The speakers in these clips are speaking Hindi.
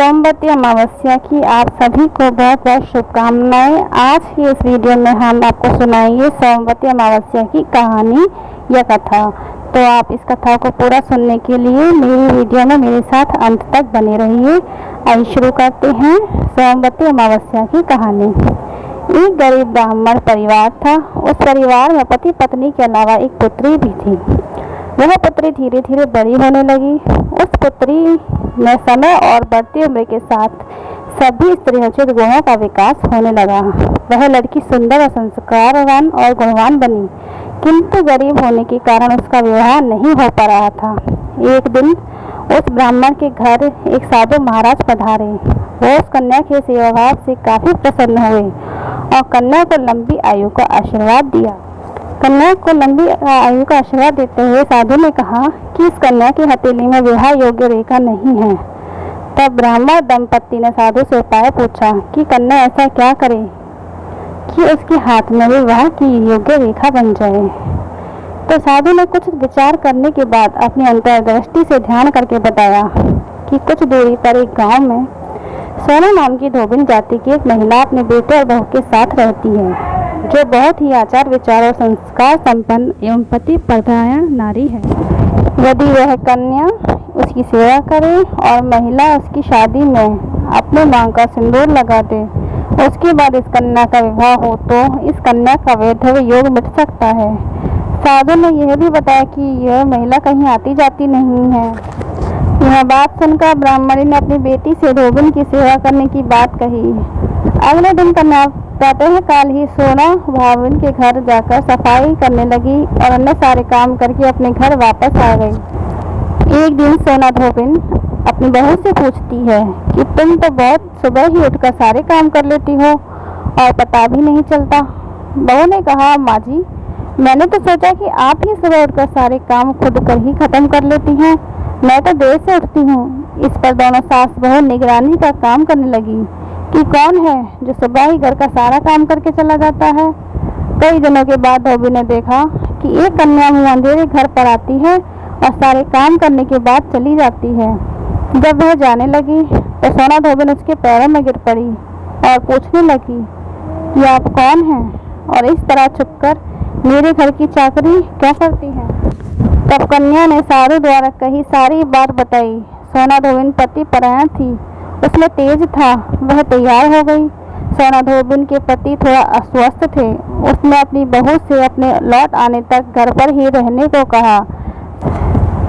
सोमवती अमावस्या की आप सभी को बहुत बहुत शुभकामनाएं। आज की इस वीडियो में हम आपको सुनाएंगे सोमवती अमावस्या की कहानी या कथा। तो आप इस कथा को पूरा सुनने के लिए मेरी वीडियो में मेरे साथ अंत तक बने रहिए। आइए शुरू करते हैं सोमवती अमावस्या की कहानी। एक गरीब ब्राह्मण परिवार था। उस परिवार में पति पत्नी के अलावा एक पुत्री भी थी। वह पुत्री धीरे धीरे बड़ी होने लगी। उस पुत्री में समय और बढ़ती उम्र के साथ सभी स्त्रीयोचित गुणों का विकास होने लगा। वह लड़की सुंदर और संस्कारवान और गुणवान बनी, किंतु गरीब होने के कारण उसका विवाह नहीं हो पा रहा था। एक दिन उस ब्राह्मण के घर एक साधु महाराज पधारे। वो उस कन्या के सेवा भाव से काफी प्रसन्न हुए और कन्या को लंबी आयु का आशीर्वाद दिया। कन्या को लंबी आयु का आशीर्वाद देते हुए साधु ने कहा कि इस कन्या की हथेली में विवाह योग्य रेखा नहीं है। तब ब्राह्मण दंपत्ति ने साधु से उपाय पूछा कि कन्या ऐसा क्या करे कि उसके हाथ में विवाह की योग्य रेखा बन जाए। तो साधु ने कुछ विचार करने के बाद अपनी अंतर्दृष्टि से ध्यान करके बताया कि कुछ दूरी पर एक गांव में सोना नाम की धोबिन जाति की एक महिला अपने बेटे और बहू के साथ रहती है, जो बहुत ही आचार विचार और संस्कार संपन्न एवं पति परायण नारी है। यदि वह कन्या उसकी सेवा करे और महिला उसकी शादी में अपने मांग का सिंदूर लगा दे, उसके बाद इस कन्या का विवाह हो तो इस कन्या का वैधव्य योग मिट सकता है। साधु ने यह भी बताया कि यह महिला कहीं आती जाती नहीं है। यह बात सुनकर ब्राह्मणी ने अपनी बेटी से धोबिन की सेवा करने की बात कही। अगले दिन कन्या प्रातः काल ही सोना भाविन के घर जाकर सफाई करने लगी और अन्य सारे काम करके अपने घर वापस आ गई। एक दिन सोना धोबिन अपनी बहू से पूछती है कि तुम तो बहुत सुबह ही उठकर सारे काम कर लेती हो और पता भी नहीं चलता। बहू ने कहा, माँ जी, मैंने तो सोचा कि आप ही सुबह उठकर सारे काम खुद कर ही खत्म कर लेती हैं। मैं तो देर से उठती हूँ। इस पर दोनों सास बहू निगरानी का काम करने लगी कि कौन है जो सुबह ही घर का सारा काम करके चला जाता है। कई दिनों के बाद धोबी ने देखा कि एक कन्या मुँह अंधेरे घर पर आती है और सारे काम करने के बाद चली जाती है। जब वह जाने लगी तो सोना धोबी ने उसके पैरों में गिर पड़ी और पूछने लगी कि आप कौन हैं और इस तरह छुपकर मेरे घर की चाकरी क्या करती हैं। तब कन्या ने साधु द्वारा कही सारी बात बताई। सोना धोबिन पति परायण थी, उसमें तेज था। वह तैयार हो गई। सोना धोबिन के पति थोड़ा अस्वस्थ थे। उसने अपनी बहू से अपने लौट आने तक घर पर ही रहने को कहा।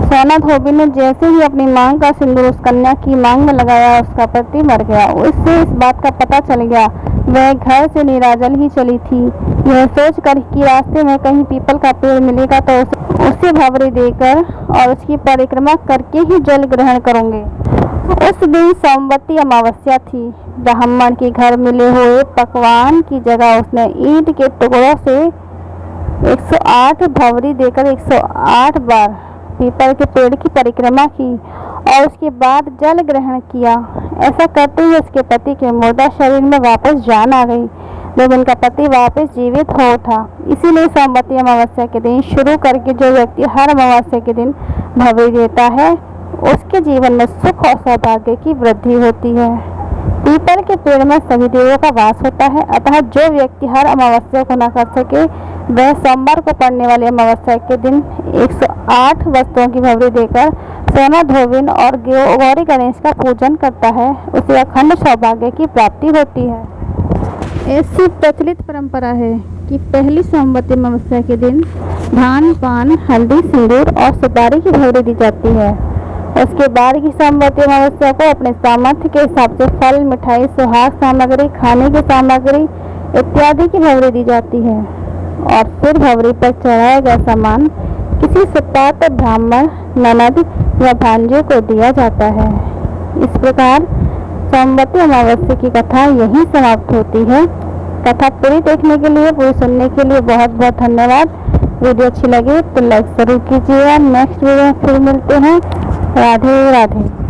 सोना धोबिन ने जैसे ही अपनी मांग का सिंदूर उस कन्या की मांग में लगाया, उसका पति मर गया। उससे इस बात का पता चल गया। वह घर से निराजल ही चली थी। यह सोचकर कि रास्ते में कहीं पीपल का पेड़ मिलेगा तो उसे भंवरी देकर और उसकी परिक्रमा करके ही जल ग्रहण करूंगे। उस दिन सोमवती अमावस्या थी। ब्राह्मण के घर मिले हुए पकवान की जगह उसने ईंट के टुकड़ों से 108 भंवरी देकर 108 बार पीपल के पेड़ की परिक्रमा की और उसके बाद जल ग्रहण किया। ऐसा करते ही उसके पति के मुर्दा शरीर में वापस जान आ गई, जब उनका पति वापस जीवित हो उठा। इसीलिए सोमवती अमावस्या के दिन शुरू करके जो व्यक्ति हर अमावस्या के दिन भंवरी देता है, उसके जीवन में सुख और सौभाग्य की वृद्धि होती है। पीपल के पेड़ में सभी देवों का वास होता है, अतः जो व्यक्ति हर अमावस्या को न कर सके, वह सोमवार को पड़ने वाली अमावस्या के दिन 108 वस्तुओं की भंवरी देकर सोना धोबिन और गौरी गणेश का पूजन करता है, उसे अखंड सौभाग्य की प्राप्ति होती है। ऐसी प्रचलित परंपरा है कि पहली सोमवती अमावस्या के दिन धान, पान, हल्दी, सिंदूर और सुपारी की भंवरी दी जाती है। उसके बाद की सोमवती अमावस्या को अपने सामर्थ्य के हिसाब से फल, मिठाई, सुहाग सामग्री, खाने की सामग्री इत्यादि की भंवरी दी जाती है और फिर भंवरी पर चढ़ाया गया सामान किसी सुपात्र ब्राह्मण, ननद या भांजे को दिया जाता है। इस प्रकार सोमवती अमावस्या की कथा यहीं समाप्त होती है। कथा पूरी देखने के लिए, पूरी सुनने के लिए बहुत बहुत धन्यवाद। वीडियो अच्छी लगे तो लाइक जरूर कीजिएगा। नेक्स्ट वीडियो में फिर मिलते हैं। राधे राधे।